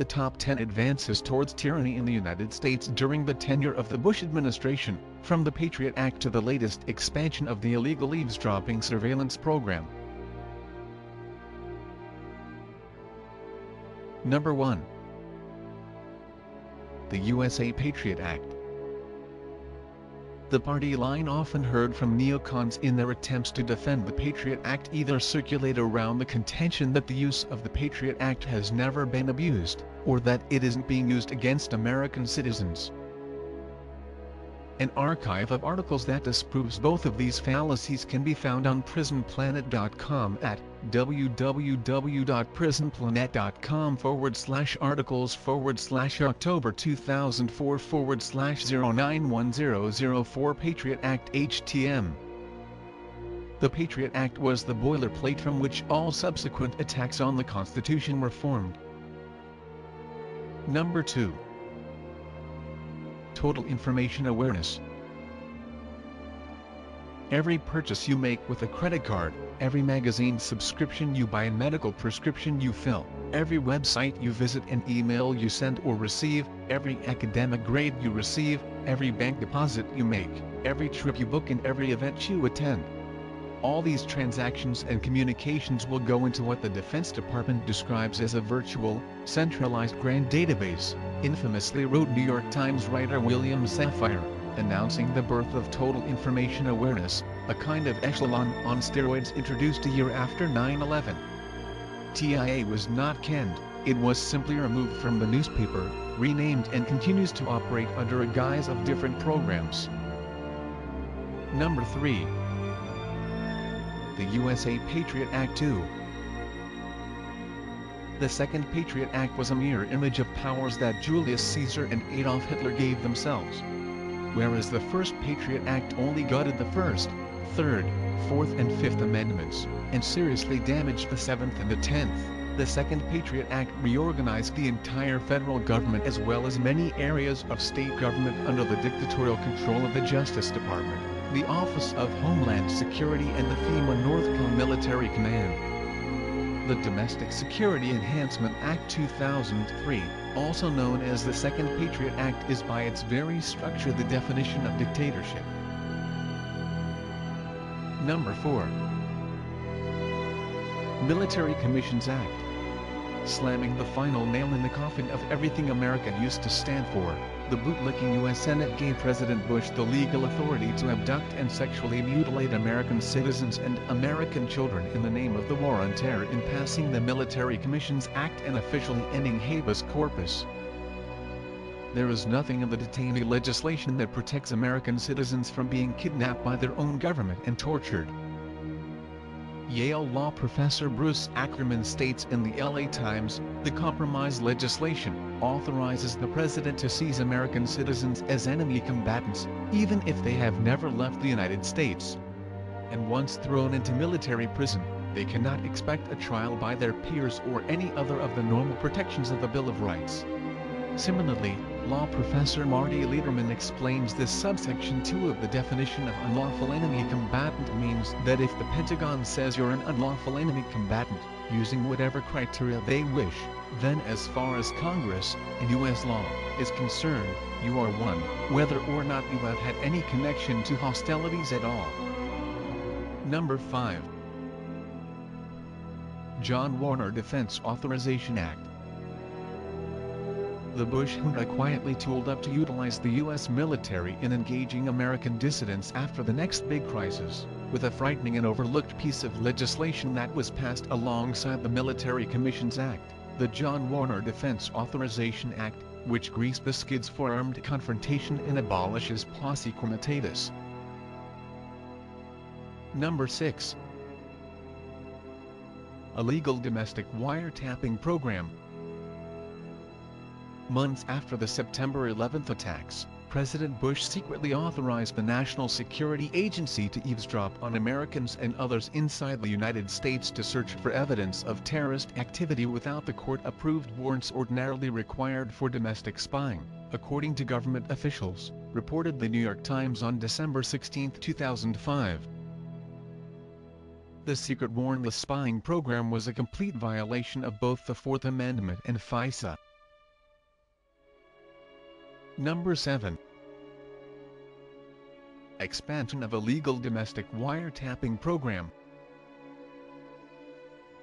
the top 10 advances towards tyranny in the United States during the tenure of the Bush administration, from the Patriot Act to the latest expansion of the illegal eavesdropping surveillance program. Number 1. The USA Patriot Act. The party line often heard from neocons in their attempts to defend the Patriot Act either circulate around the contention that the use of the Patriot Act has never been abused, or that it isn't being used against American citizens. An archive of articles that disproves both of these fallacies can be found on prisonplanet.com at www.prisonplanet.com/articles/October 2004/091004 Patriot Act HTM. The Patriot Act was the boilerplate from which all subsequent attacks on the Constitution were formed. Number 2. Total information awareness. Every purchase you make with a credit card, every magazine subscription you buy and medical prescription you fill, every website you visit and email you send or receive, every academic grade you receive, every bank deposit you make, every trip you book and every event you attend. All these transactions and communications will go into what the Defense Department describes as a virtual, centralized grand database, infamously wrote New York Times writer William Safire, announcing the birth of total information awareness, a kind of echelon on steroids introduced a year after 9/11. TIA was not canned, it was simply removed from the newspaper, renamed and continues to operate under a guise of different programs. Number 3. The USA Patriot Act 2. The Second Patriot Act was a mirror image of powers that Julius Caesar and Adolf Hitler gave themselves. Whereas the First Patriot Act only gutted the First, Third, Fourth and Fifth Amendments, and seriously damaged the Seventh and the 10th, the Second Patriot Act reorganized the entire federal government as well as many areas of state government under the dictatorial control of the Justice Department, the Office of Homeland Security and the FEMA Northcom Military Command. The Domestic Security Enhancement Act 2003, also known as the Second Patriot Act, is by its very structure the definition of dictatorship. Number 4. Military Commissions Act. Slamming the final nail in the coffin of everything America used to stand for, the bootlicking U.S. Senate gave President Bush the legal authority to abduct and sexually mutilate American citizens and American children in the name of the War on Terror in passing the Military Commissions Act and officially ending habeas corpus. There is nothing in the detainee legislation that protects American citizens from being kidnapped by their own government and tortured. Yale law professor Bruce Ackerman states in the LA Times, the compromise legislation authorizes the president to seize American citizens as enemy combatants, even if they have never left the United States. And once thrown into military prison, they cannot expect a trial by their peers or any other of the normal protections of the Bill of Rights. Similarly, law professor Marty Lederman explains this subsection 2 of the definition of unlawful enemy combatant means that if the Pentagon says you're an unlawful enemy combatant, using whatever criteria they wish, then as far as Congress, and U.S. law, is concerned, you are one, whether or not you have had any connection to hostilities at all. Number 5. John Warner Defense Authorization Act. The Bush junta quietly tooled up to utilize the U.S. military in engaging American dissidents after the next big crisis, with a frightening and overlooked piece of legislation that was passed alongside the Military Commissions Act, the John Warner Defense Authorization Act, which greased the skids for armed confrontation and abolishes posse comitatus. Number 6. Illegal domestic wiretapping program. Months after the September 11 attacks, President Bush secretly authorized the National Security Agency to eavesdrop on Americans and others inside the United States to search for evidence of terrorist activity without the court-approved warrants ordinarily required for domestic spying, according to government officials, reported the New York Times on December 16, 2005. The secret warrantless spying program was a complete violation of both the Fourth Amendment and FISA. Number 7. Expansion of illegal domestic wiretapping program.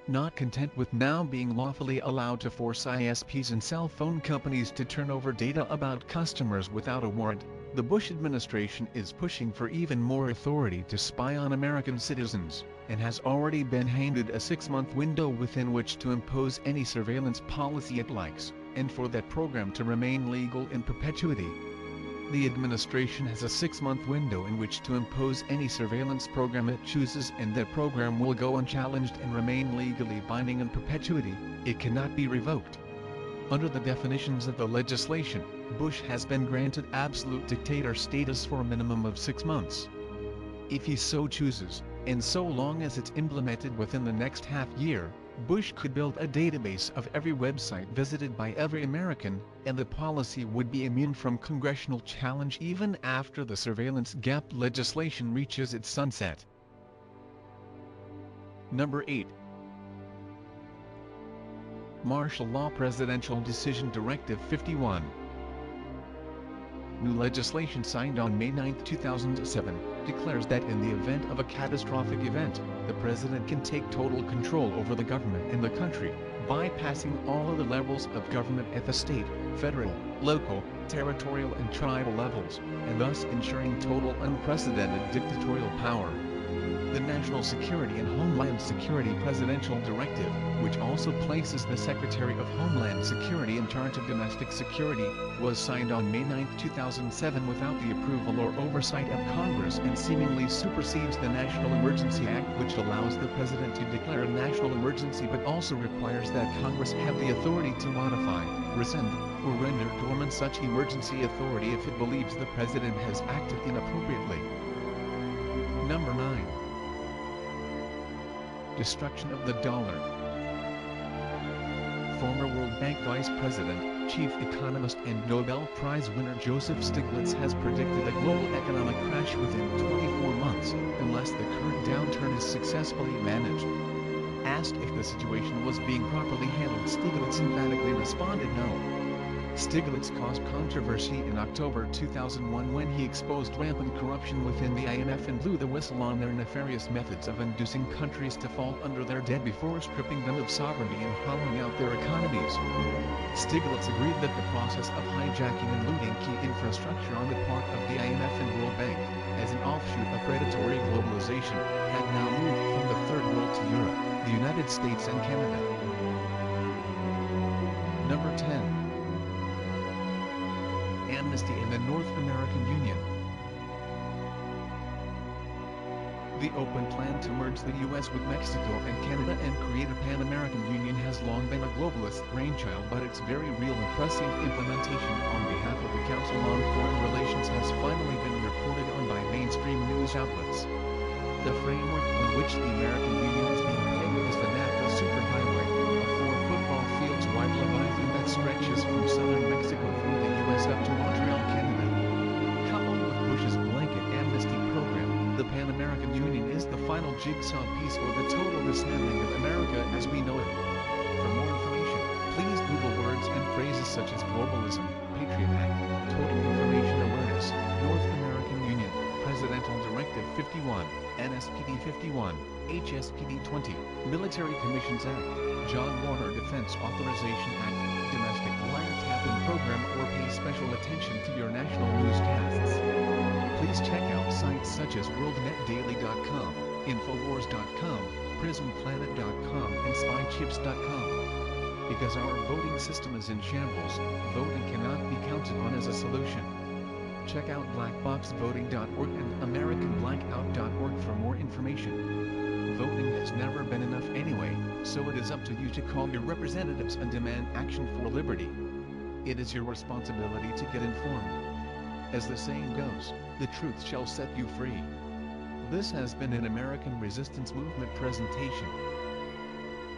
Not content with now being lawfully allowed to force ISPs and cell phone companies to turn over data about customers without a warrant, the Bush administration is pushing for even more authority to spy on American citizens, and has already been handed a 6-month window within which to impose any surveillance policy it likes, and for that program to remain legal in perpetuity. The administration has a 6-month window in which to impose any surveillance program it chooses, and that program will go unchallenged and remain legally binding in perpetuity. It cannot be revoked. Under the definitions of the legislation, Bush has been granted absolute dictator status for a minimum of 6 months. If he so chooses, and so long as it's implemented within the next half year, Bush could build a database of every website visited by every American, and the policy would be immune from congressional challenge even after the surveillance gap legislation reaches its sunset. Number 8. Martial Law Presidential Decision Directive 51. New legislation signed on May 9, 2007, declares that in the event of a catastrophic event, the president can take total control over the government and the country, bypassing all other levels of government at the state, federal, local, territorial and tribal levels, and thus ensuring total unprecedented dictatorial power. The National Security and Homeland Security Presidential Directive, which also places the Secretary of Homeland Security in charge of domestic security, was signed on May 9, 2007 without the approval or oversight of Congress and seemingly supersedes the National Emergency Act, which allows the President to declare a national emergency but also requires that Congress have the authority to modify, rescind, or render dormant such emergency authority if it believes the President has acted inappropriately. Number 9. Destruction of the dollar. Former World Bank Vice President, Chief Economist and Nobel Prize winner Joseph Stiglitz has predicted a global economic crash within 24 months, unless the current downturn is successfully managed. Asked if the situation was being properly handled, Stiglitz emphatically responded no. Stiglitz caused controversy in October 2001 when he exposed rampant corruption within the IMF and blew the whistle on their nefarious methods of inducing countries to fall under their debt before stripping them of sovereignty and hollowing out their economies. Stiglitz agreed that the process of hijacking and looting key infrastructure on the part of the IMF and World Bank, as an offshoot of predatory globalization, had now moved from the Third World to Europe, the United States and Canada. Number 10. Amnesty in the North American Union. The open plan to merge the U.S. with Mexico and Canada and create a Pan-American Union has long been a globalist brainchild, but its very real and pressing implementation on behalf of the Council on Foreign Relations has finally been reported on by mainstream news outlets. The framework on which the American Union is being played is the NAFTA Superhighway, a 4-football fields wide leviathan that stretches from southern Mexico through the U.S. up to Montreal, Canada. Coupled with Bush's blanket amnesty program, the Pan-American Union is the final jigsaw piece for the total dismantling of America as we know it. For more information, please Google words and phrases such as globalism, Patriot Act, total information awareness, North American Union, Presidential Directive 51, NSPD 51, HSPD 20, Military Commissions Act, John Warner Defense Authorization Act, Domestic Wiretapping Program, or pay special attention to your national newscasts. Please check out sites such as WorldNetDaily.com, Infowars.com, PrismPlanet.com and SpyChips.com. Because our voting system is in shambles, voting cannot be counted on as a solution. Check out blackboxvoting.org and AmericanBlackout.org for more information. Voting has never been enough anyway, so it is up to you to call your representatives and demand action for liberty. It is your responsibility to get informed. As the saying goes, the truth shall set you free. This has been an American Resistance Movement presentation.